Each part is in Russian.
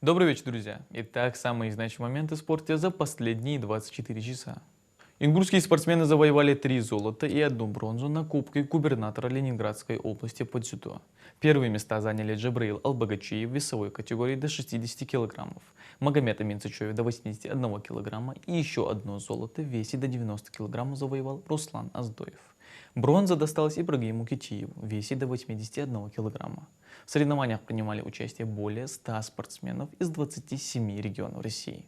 Добрый вечер, друзья! Итак, самые значимые моменты в спорте за последние 24 часа. Ингушские спортсмены завоевали 3 золота и 1 бронзу на Кубке губернатора Ленинградской области по дзюдо. Первые места заняли Джабраил Албагачиев в весовой категории до 60 килограммов, Магомед Аминцичев до 81 килограмма и еще одно золото в весе до 90 килограммов завоевал Руслан Аздоев. Бронза досталась Ибрагиму Китиеву в весе до 81 килограмма. В соревнованиях принимали участие более 100 спортсменов из 27 регионов России.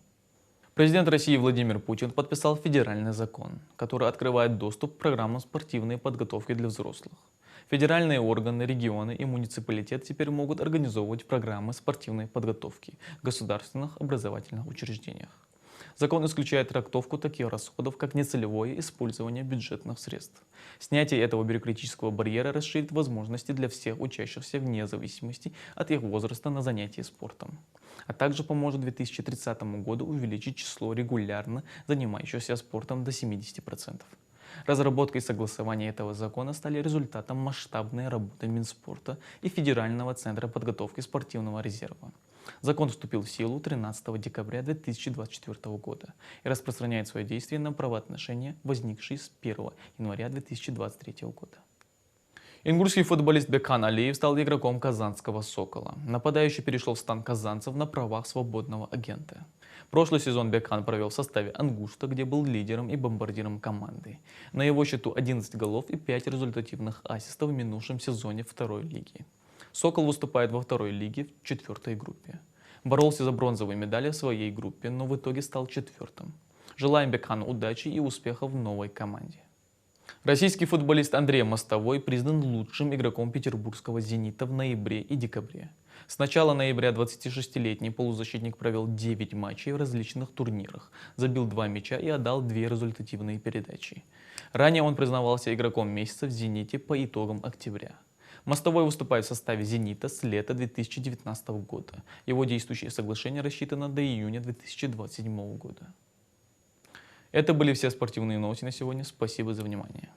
Президент России Владимир Путин подписал федеральный закон, который открывает доступ к программам спортивной подготовки для взрослых. Федеральные органы, регионы и муниципалитеты теперь могут организовывать программы спортивной подготовки в государственных образовательных учреждениях. Закон исключает трактовку таких расходов, как нецелевое использование бюджетных средств. Снятие этого бюрократического барьера расширит возможности для всех учащихся вне зависимости от их возраста на занятия спортом, а также поможет к 2030 году увеличить число регулярно занимающихся спортом до 70%. Разработка и согласование этого закона стали результатом масштабной работы Минспорта и Федерального центра подготовки спортивного резерва. Закон вступил в силу 13 декабря 2024 года и распространяет свое действие на правоотношения, возникшие с 1 января 2023 года. Ингушский футболист Бекхан Алиев стал игроком казанского «Сокола». Нападающий перешел в стан казанцев на правах свободного агента. Прошлый сезон Бекхан провел в составе «Ангушта», где был лидером и бомбардиром команды. На его счету 11 голов и 5 результативных ассистов в минувшем сезоне второй лиги. «Сокол» выступает во второй лиге в 4-й группе. Боролся за бронзовые медали в своей группе, но в итоге стал 4-м. Желаем Бекхану удачи и успехов в новой команде. Российский футболист Андрей Мостовой признан лучшим игроком петербургского «Зенита» в ноябре и декабре. С начала ноября 26-летний полузащитник провел 9 матчей в различных турнирах, забил 2 мяча и отдал 2 результативные передачи. Ранее он признавался игроком месяца в «Зените» по итогам октября. Мостовой выступает в составе «Зенита» с лета 2019 года. Его действующее соглашение рассчитано до июня 2027 года. Это были все спортивные новости на сегодня. Спасибо за внимание.